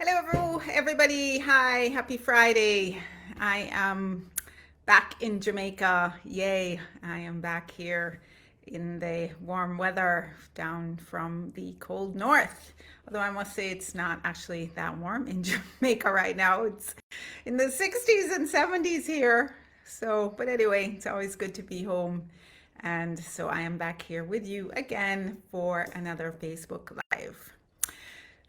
Hello, everybody. Hi, happy Friday. I am back in Jamaica. Yay. I am back here in the warm weather down from the cold north. Although I must say it's not actually that warm in Jamaica right now. It's in the 60s and 70s here. So, but anyway, it's always good to be home. And so I am back here with you again for another Facebook Live.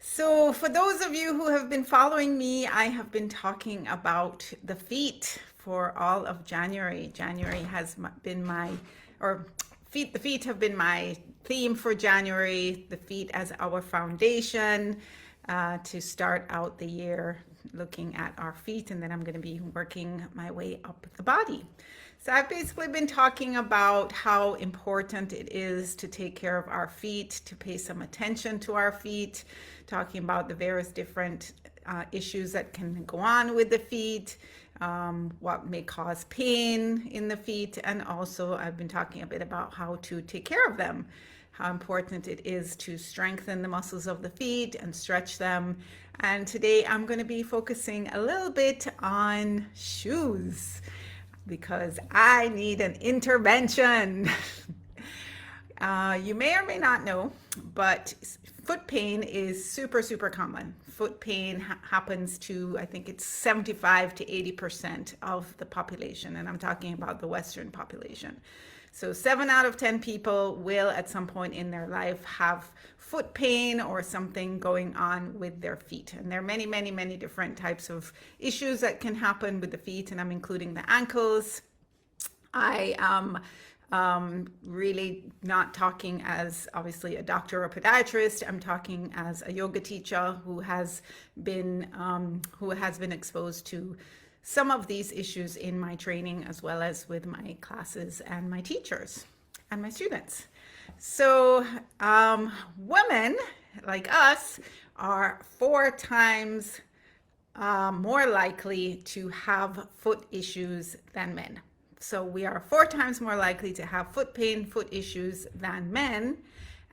So, for those of you who have been following me, I have been talking about the feet for all of January. January has been the feet have been my theme for January, the feet as our foundation to start out the year looking at our feet, and then I'm going to be working my way up the body. So I've basically been talking about how important it is to take care of our feet, to pay some attention to our feet, talking about the various different issues that can go on with the feet, what may cause pain in the feet, and also I've been talking a bit about how to take care of them, how important it is to strengthen the muscles of the feet and stretch them. And today I'm going to be focusing a little bit on shoes, because I need an intervention. You may or may not know, but foot pain is super common. Foot pain happens to, I think it's 75 to 80% of the population, and I'm talking about the Western population. So 7 out of 10 people will at some point in their life have foot pain or something going on with their feet. And there are many different types of issues that can happen with the feet, and I'm including the ankles. I am really not talking as obviously a doctor or podiatrist. I'm talking as a yoga teacher who has been exposed to some of these issues in my training, as well as with my classes and my teachers and my students. So women like us are 4 times more likely to have foot issues than men. So we are 4 times more likely to have foot pain, foot issues than men.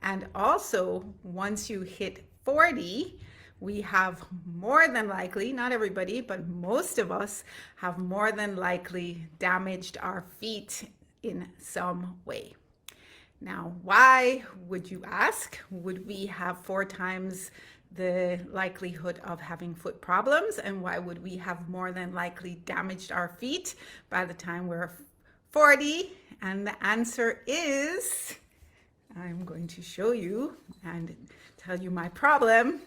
And also, once you hit 40, we have more than likely, not everybody, but most of us have more than likely damaged our feet in some way. Now, why would you ask? Would we have 4 times the likelihood of having foot problems? And why would we have more than likely damaged our feet by the time we're 40? And the answer is, I'm going to show you and tell you my problem.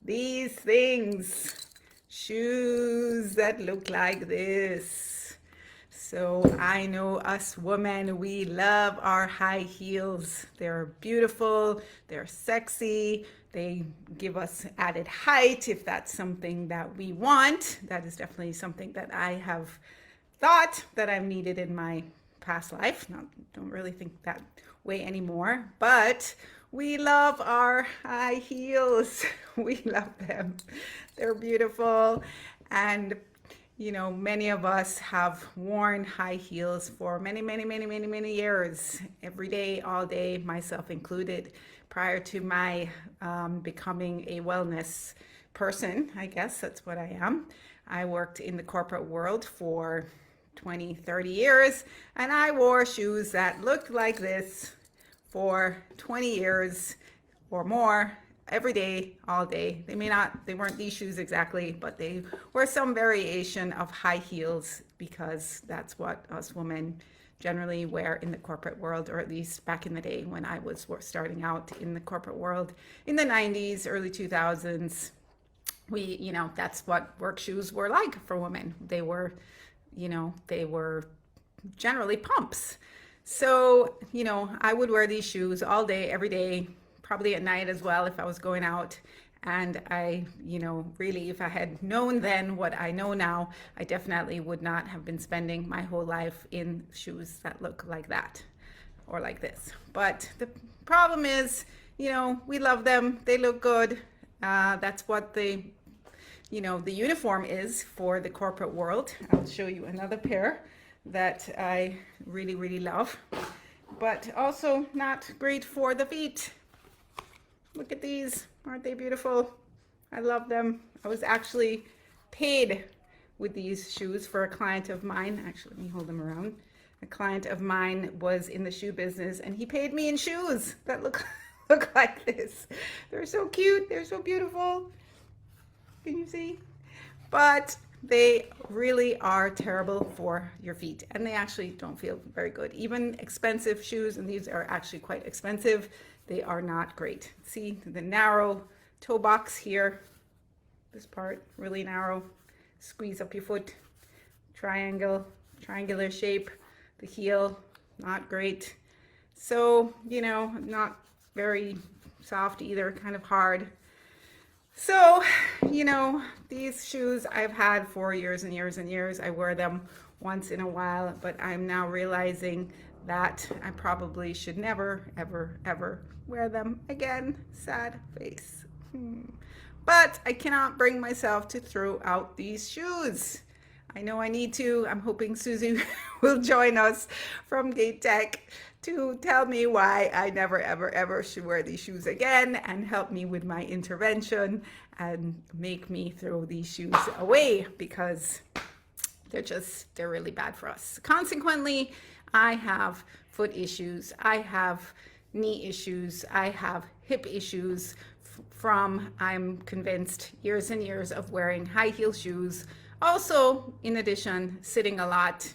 These things, shoes that look like this. So I know us women, we love our high heels. They're beautiful, they're sexy, they give us added height if that's something that we want. That is definitely something that I have thought that I've needed in my past life. Don't really think that way anymore, but we love our high heels. We love them. They're beautiful. And you know, many of us have worn high heels for many years, every day, all day, myself included. Prior to my becoming a wellness person, I guess that's what I am. I worked in the corporate world for 20-30 years, and I wore shoes that looked like this for 20 years or more, every day, all day. They weren't these shoes exactly, but they were some variation of high heels, because that's what us women generally wear in the corporate world, or at least back in the day when I was starting out in the corporate world in the 90s, early 2000s. That's what work shoes were like for women. They were generally pumps. So, I would wear these shoes all day, every day, probably at night as well if I was going out. And I, really, if I had known then what I know now, I definitely would not have been spending my whole life in shoes that look like that or like this. But the problem is, we love them. They look good. That's what the uniform is for the corporate world. I'll show you another pair that I really love, but also not great for the feet. Look at these. Aren't they beautiful? I love them. I was actually paid with these shoes for a client of mine. Actually, let me hold them around. A client of mine was in the shoe business and he paid me in shoes that look like this. They're so cute. They're so beautiful. Can you see? But they really are terrible for your feet and they actually don't feel very good. Even expensive shoes, and these are actually quite expensive, they are not great. See the narrow toe box here, this part really narrow, squeeze up your foot, triangular shape, the heel not great. So, you know, not very soft either, kind of hard. So, you know, these shoes I've had for years and years and years. I wear them once in a while, but I'm now realizing that I probably should never, ever, ever wear them again. Sad face. But I cannot bring myself to throw out these shoes. I know I need to. I'm hoping Susie will join us from Gait Tech to tell me why I never, ever, ever should wear these shoes again and help me with my intervention and make me throw these shoes away because they're really bad for us. Consequently, I have foot issues. I have knee issues. I have hip issues from, I'm convinced, years and years of wearing high heel shoes. Also, in addition, sitting a lot,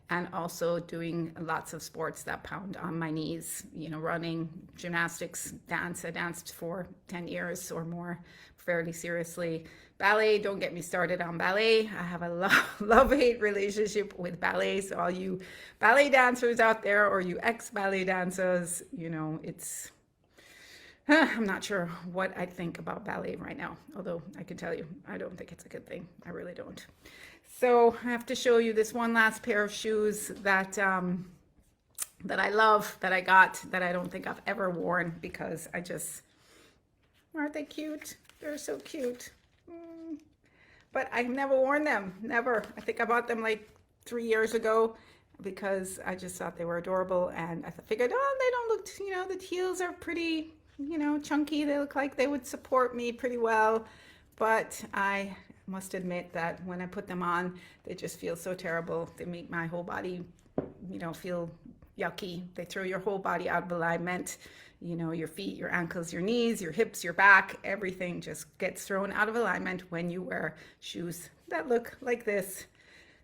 and also doing lots of sports that pound on my knees, running, gymnastics, dance. I danced for 10 years or more, fairly seriously. Ballet, don't get me started on ballet. I have a love-hate relationship with ballet. So all you ballet dancers out there or you ex-ballet dancers, I'm not sure what I think about ballet right now, although I can tell you, I don't think it's a good thing. I really don't. So I have to show you this one last pair of shoes that I love, that I got, that I don't think I've ever worn because aren't they cute? They're so cute. But I've never worn them, never. I think I bought them like 3 years ago because I just thought they were adorable and I figured, they don't look, the heels are pretty, chunky. They look like they would support me pretty well. But I must admit that when I put them on, they just feel so terrible. They make my whole body, feel yucky. They throw your whole body out of alignment. Your feet, your ankles, your knees, your hips, your back, everything just gets thrown out of alignment when you wear shoes that look like this.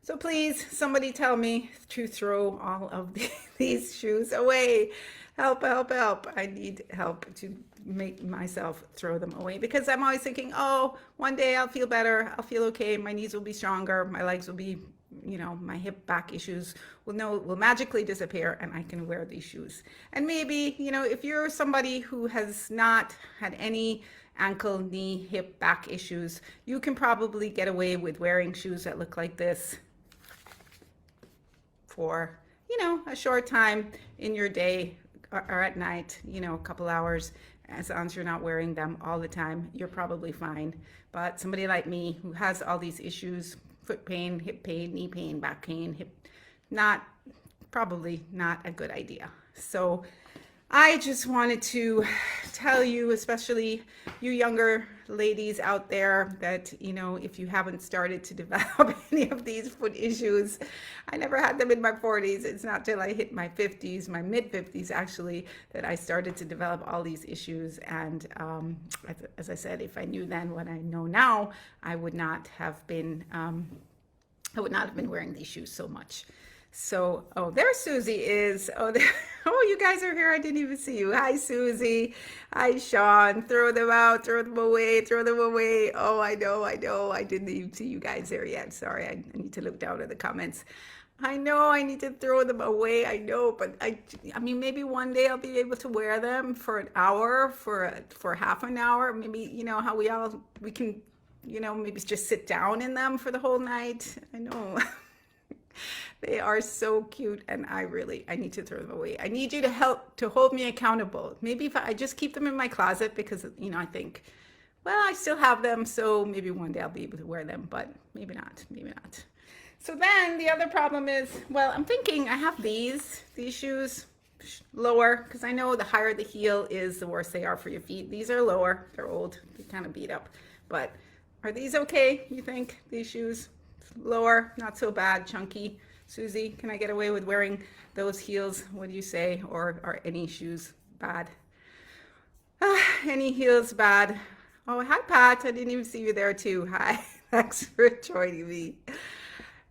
So please, somebody tell me to throw all of these shoes away. Help, help, help. I need help to make myself throw them away because I'm always thinking, one day I'll feel better. I'll feel okay. My knees will be stronger. My legs will be, my hip back issues will magically disappear and I can wear these shoes. And maybe, if you're somebody who has not had any ankle, knee, hip, back issues, you can probably get away with wearing shoes that look like this for, a short time in your day or at night, a couple hours. As long as you're not wearing them all the time, you're probably fine. But somebody like me who has all these issues, foot pain, hip pain, knee pain, back pain, probably not a good idea. So I just wanted to tell you, especially you younger ladies out there, that, if you haven't started to develop any of these foot issues, I never had them in my 40s. It's not till I hit my 50s, my mid 50s actually, that I started to develop all these issues. And as I said, if I knew then what I know now, I would not have been wearing these shoes so much. So, there Susie is. You guys are here. I didn't even see you. Hi, Susie. Hi, Sean. Throw them out. Throw them away. Throw them away. Oh, I know. I didn't even see you guys there yet. Sorry. I need to look down at the comments. I know I need to throw them away. I know, but I mean, maybe one day I'll be able to wear them for an hour, for half an hour. Maybe, how we can, maybe just sit down in them for the whole night. I know. They are so cute and I need to throw them away. I need you to help to hold me accountable. Maybe if I just keep them in my closet because, I think, well, I still have them. So maybe one day I'll be able to wear them, but maybe not. So then the other problem is, well, I'm thinking I have these shoes. lower, because I know the higher the heel is, the worse they are for your feet. These are lower. They're old. They kind of beat up. But are these okay, you think, these shoes? Lower, not so bad, chunky. Susie, can I get away with wearing those heels? What do you say? Or are any shoes bad? Any heels bad? Oh, hi, Pat. I didn't even see you there, too. Hi. Thanks for joining me.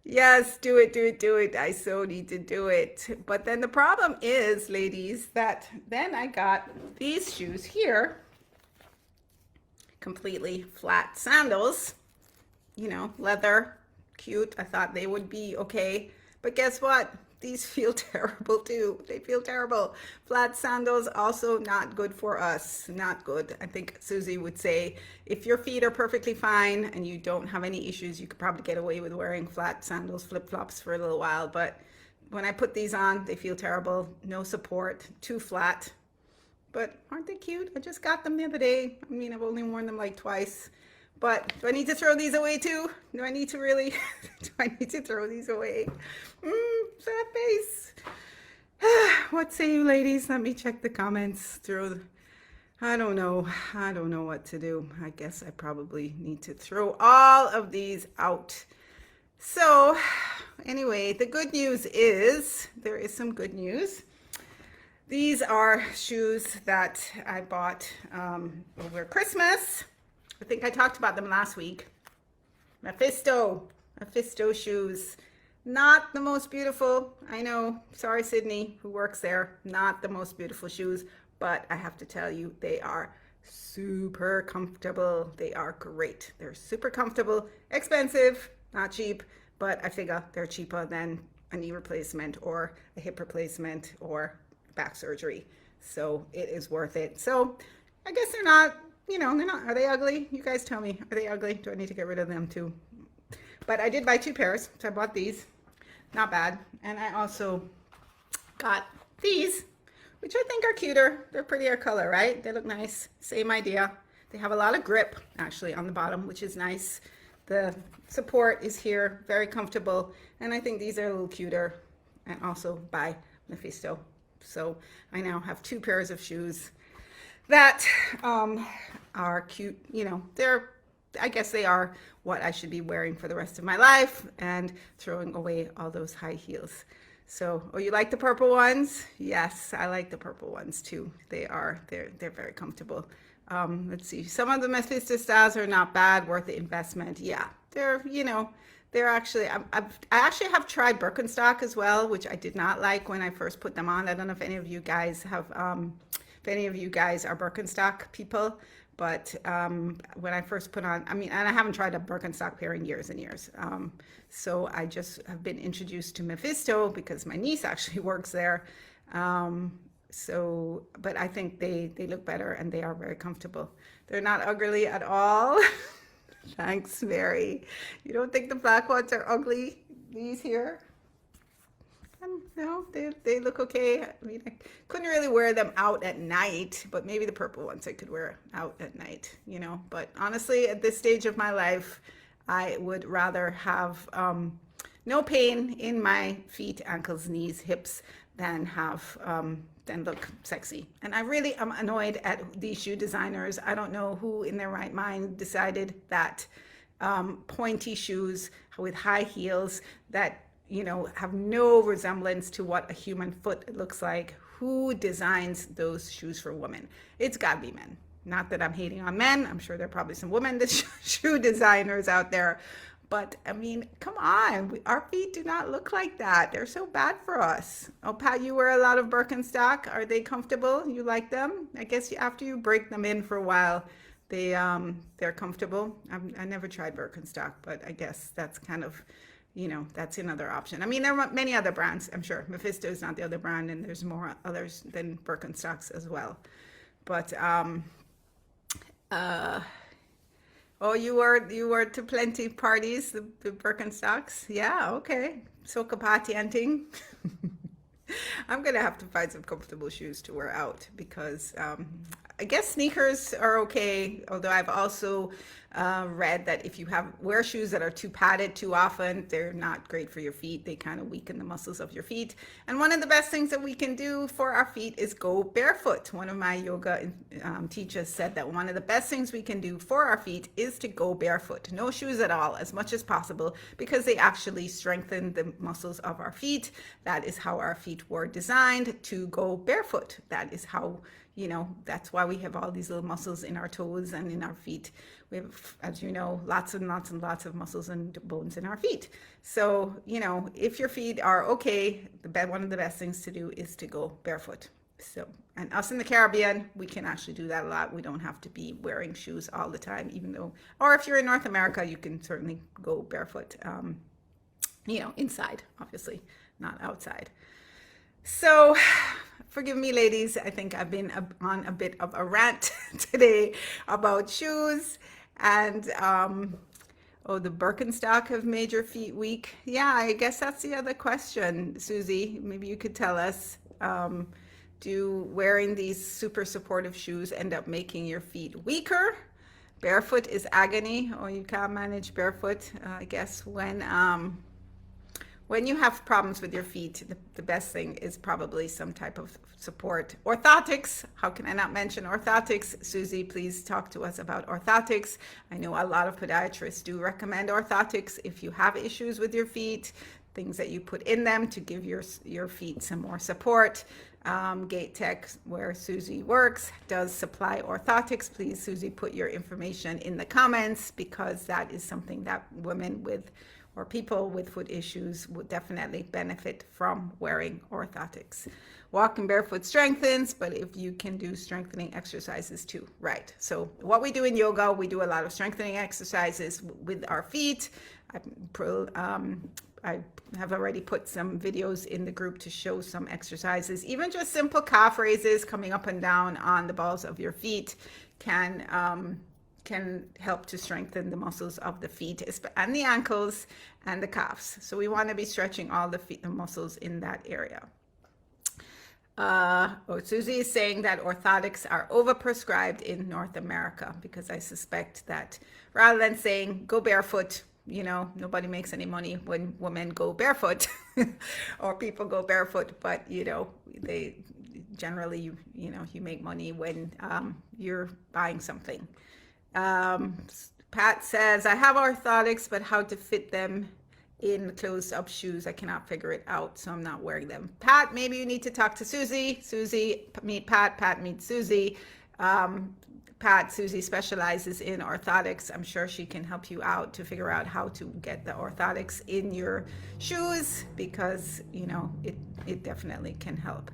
Yes, do it, do it, do it. I so need to do it. But then the problem is, ladies, that then I got these shoes here, completely flat sandals, leather, cute. I thought they would be okay. But guess what? These feel terrible too. They feel terrible. Flat sandals also not good for us. Not good. I think Susie would say if your feet are perfectly fine and you don't have any issues, you could probably get away with wearing flat sandals, flip-flops for a little while. But when I put these on, they feel terrible. No support, too flat. But aren't they cute? I just got them the other day. I mean, I've only worn them like twice. But do I need to throw these away too? Do I need to really, do I need to throw these away? Sad face. What say you ladies? Let me check the comments. I don't know. I don't know what to do. I guess I probably need to throw all of these out. So anyway, the good news is, there is some good news. These are shoes that I bought over Christmas. I think I talked about them last week. Mephisto shoes. Not the most beautiful, I know. Sorry, Sydney, who works there. Not the most beautiful shoes, but I have to tell you, they are super comfortable. They are great. They're super comfortable, expensive, not cheap, but I figure they're cheaper than a knee replacement or a hip replacement or back surgery. So it is worth it. So I guess they're not, they're not, are they ugly? You guys tell me, are they ugly? Do I need to get rid of them too? But I did buy 2 pairs, so I bought these. Not bad. And I also got these, which I think are cuter. They're prettier color, right? They look nice. Same idea. They have a lot of grip, actually, on the bottom, which is nice. The support is here, very comfortable. And I think these are a little cuter, and also by Mephisto. So I now have 2 pairs of shoes that are cute. I guess they are what I should be wearing for the rest of my life, and throwing away all those high heels. So, oh, you like the purple ones? Yes, I like the purple ones too. They're very comfortable. Let's see, some of the Mephisto styles are not bad, worth the investment. Yeah, they're actually, I actually have tried Birkenstock as well, which I did not like when I first put them on. I don't know if any of you guys have, if any of you guys are Birkenstock people, but when I first put on, and I haven't tried a Birkenstock pair in years and years. So I just have been introduced to Mephisto because my niece actually works there. But I think they look better and they are very comfortable. They're not ugly at all. Thanks, Mary. You don't think the black ones are ugly, these here? No, they look okay. I couldn't really wear them out at night, but maybe the purple ones I could wear out at night, But honestly, at this stage of my life, I would rather have no pain in my feet, ankles, knees, hips than look sexy. And I really am annoyed at these shoe designers. I don't know who in their right mind decided that pointy shoes with high heels that have no resemblance to what a human foot looks like. Who designs those shoes for women? It's gotta be men. Not that I'm hating on men. I'm sure there are probably some women shoe designers out there. But come on, our feet do not look like that. They're so bad for us. Oh, Pat, you wear a lot of Birkenstock. Are they comfortable? You like them? I guess after you break them in for a while, they're comfortable. I never tried Birkenstock, but I guess that's kind of, that's another option. There are many other brands, I'm sure. Mephisto is not the other brand, and there's more others than Birkenstocks as well. But oh, you were to plenty parties, the Birkenstocks. Yeah, okay. So kapatienting. I'm gonna have to find some comfortable shoes to wear out because I guess sneakers are okay, although I've also read that if you wear shoes that are too padded too often, they're not great for your feet. They kind of weaken the muscles of your feet. And one of the best things that we can do for our feet is go barefoot. One of my yoga teachers said that one of the best things we can do for our feet is to go barefoot. No shoes at all, as much as possible, because they actually strengthen the muscles of our feet. That is how our feet were designed, to go barefoot. That is how, that's why we have all these little muscles in our toes and in our feet. We have, as you know, lots and lots and lots of muscles and bones in our feet. So, if your feet are okay, one of the best things to do is to go barefoot. So, and us in the Caribbean, we can actually do that a lot. We don't have to be wearing shoes all the time, or if you're in North America, you can certainly go barefoot, inside, obviously, not outside. So, forgive me, ladies. I think I've been on a bit of a rant today about shoes. And, the Birkenstock have made your feet weak. Yeah, I guess that's the other question, Susie. Maybe you could tell us, do wearing these super supportive shoes end up making your feet weaker? Barefoot is agony, or you can't manage barefoot. I guess when you have problems with your feet, the best thing is probably some type of support. Orthotics, how can I not mention orthotics? Susie, please talk to us about orthotics. I know a lot of podiatrists do recommend orthotics if you have issues with your feet, things that you put in them to give your feet some more support. Gait Tech, where Susie works, does supply orthotics. Please, Susie, put your information in the comments, because that is something that women or people with foot issues would definitely benefit from wearing orthotics. Walking barefoot strengthens, but if you can do strengthening exercises too, right? So what we do in yoga, we do a lot of strengthening exercises with our feet. I have already put some videos in the group to show some exercises. Even just simple calf raises, coming up and down on the balls of your feet, can help to strengthen the muscles of the feet and the ankles and the calves. So we want to be stretching all the muscles in that area. Susie is saying that orthotics are overprescribed in North America, because I suspect that rather than saying go barefoot, nobody makes any money when women go barefoot or people go barefoot, but they generally, you make money when you're buying something. Pat says, I have orthotics, but how to fit them in closed up shoes, I cannot figure it out, so I'm not wearing them. Pat, maybe you need to talk to Susie. Susie, meet Pat. Pat, meet Susie. Susie specializes in orthotics. I'm sure she can help you out to figure out how to get the orthotics in your shoes, because, it definitely can help.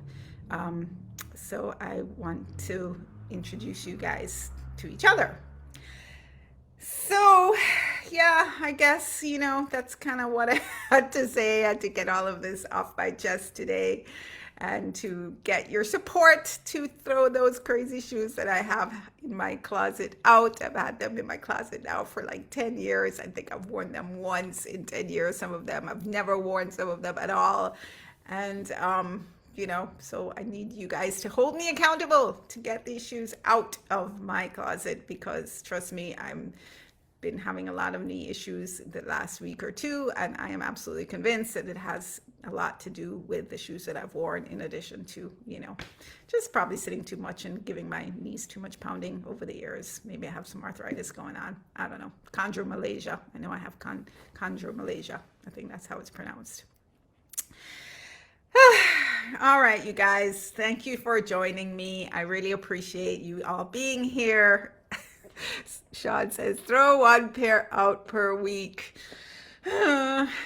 So I want to introduce you guys to each other. So, yeah, I guess, that's kind of what I had to say. I had to get all of this off my chest today, and to get your support to throw those crazy shoes that I have in my closet out. I've had them in my closet now for like 10 years. I think I've worn them once in 10 years. Some of them I've never worn, some of them at all. And, so I need you guys to hold me accountable to get these shoes out of my closet, because trust me, I'm been having a lot of knee issues the last week or two, and I am absolutely convinced that it has a lot to do with the shoes that I've worn, in addition to, just probably sitting too much and giving my knees too much pounding over the years. Maybe I have some arthritis going on. I don't know. Chondromalacia. I know I have chondromalacia. I think that's how it's pronounced. All right, you guys, thank you for joining me. I really appreciate you all being here. Sean says, throw one pair out per week.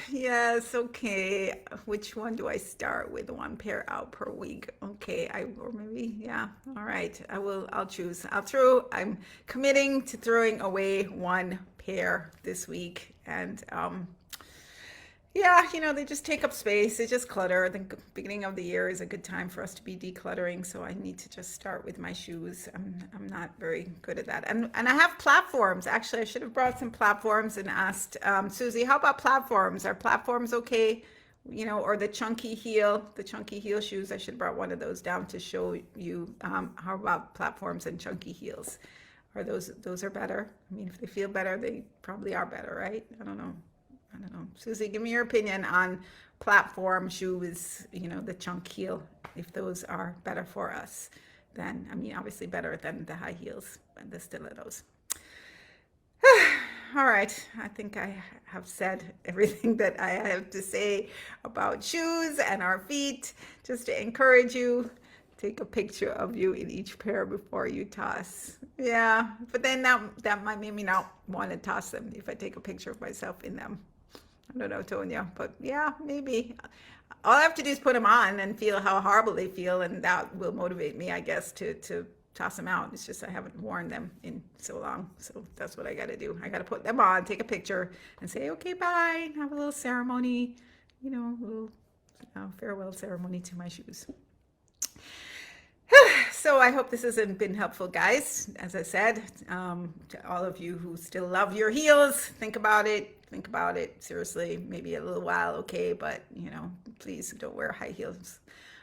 Yes, okay. Which one do I start with? One pair out per week. Okay, all right. I'll choose. I'm committing to throwing away one pair this week. And they just take up space. They just clutter. The beginning of the year is a good time for us to be decluttering. So I need to just start with my shoes. I'm not very good at that. And I have platforms. Actually, I should have brought some platforms and asked Susie, how about platforms? Are platforms okay or the chunky heel shoes. I should have brought one of those down to show you. How about platforms and chunky heels? Are those are better? I mean, if they feel better, they probably are better, right? I don't know. Susie, give me your opinion on platform shoes, the chunk heel, if those are better for us than, I mean, obviously better than the high heels and the stilettos. All right, I think I have said everything that I have to say about shoes and our feet. Just to encourage you, take a picture of you in each pair before you toss. Yeah, but then that might make me not want to toss them if I take a picture of myself in them. I don't know, Tonya, but yeah, maybe. All I have to do is put them on and feel how horrible they feel, and that will motivate me, I guess, to toss them out. It's just I haven't worn them in so long, so that's what I got to do. I got to put them on, take a picture, and say, okay, bye, have a little ceremony, a little farewell ceremony to my shoes. So I hope this has been helpful, guys. As I said, to all of you who still love your heels, think about it. Seriously, maybe a little while, okay, but please don't wear high heels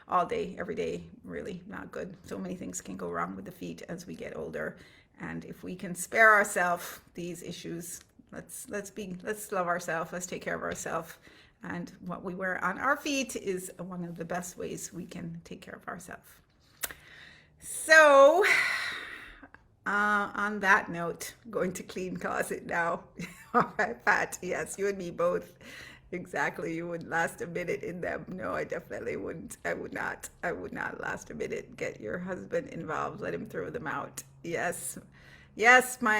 all day, every day. Really not good. So many things can go wrong with the feet as we get older, and if we can spare ourselves these issues, let's love ourselves. Let's take care of ourselves, and what we wear on our feet is one of the best ways we can take care of ourselves. So, on that note, going to clean closet now. All right, Pat. Yes, you and me both. Exactly. You wouldn't last a minute in them. No, I definitely wouldn't. I would not last a minute. Get your husband involved. Let him throw them out. Yes, my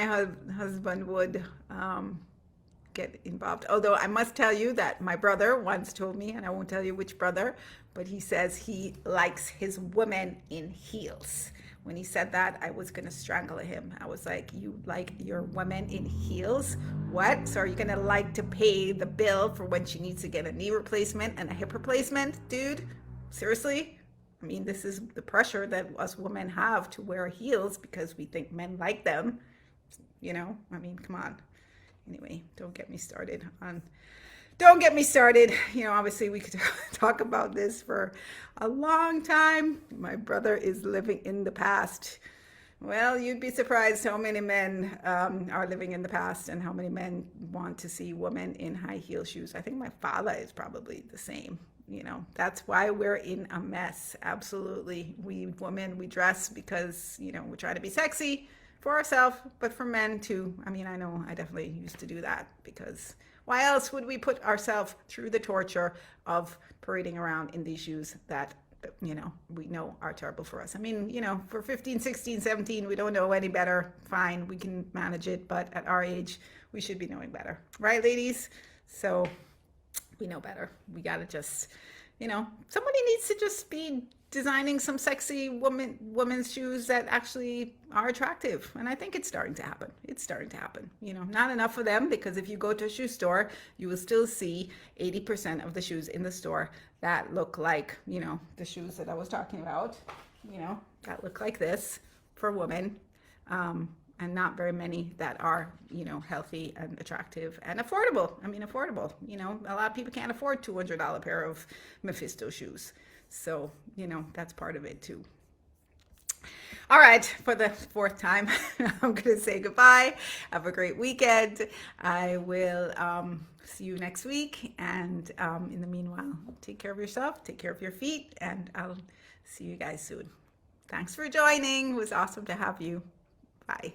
husband would get involved. Although I must tell you that my brother once told me, and I won't tell you which brother, but he says he likes his women in heels. When he said that, I was going to strangle him. I was like, you like your women in heels? What? So are you going to like to pay the bill for when she needs to get a knee replacement and a hip replacement? Dude, seriously? I mean, this is the pressure that us women have to wear heels because we think men like them. I mean, come on. Anyway, don't get me started. Obviously we could talk about this for a long time. My brother is living in the past. Well, you'd be surprised how many men are living in the past and how many men want to see women in high heel shoes. I think my father is probably the same. That's why we're in a mess. Absolutely. We women, we dress because, we try to be sexy for ourselves, but for men too. I mean, I know I definitely used to do that because why else would we put ourselves through the torture of parading around in these shoes that, we know are terrible for us? I mean, for 15, 16, 17, we don't know any better. Fine, we can manage it. But at our age, we should be knowing better. Right, ladies? So we know better. We got to just, somebody needs to just be designing some sexy women's shoes that actually are attractive. And I think it's starting to happen. Not enough of them, because if you go to a shoe store, you will still see 80% of the shoes in the store that look like, the shoes that I was talking about, that look like this for women. And not very many that are, healthy and attractive and affordable. I mean, affordable. A lot of people can't afford $200 pair of Mephisto shoes. So, that's part of it too. All right, for the fourth time, I'm going to say goodbye. Have a great weekend. I will see you next week. And in the meanwhile, take care of yourself, take care of your feet, and I'll see you guys soon. Thanks for joining. It was awesome to have you. Bye.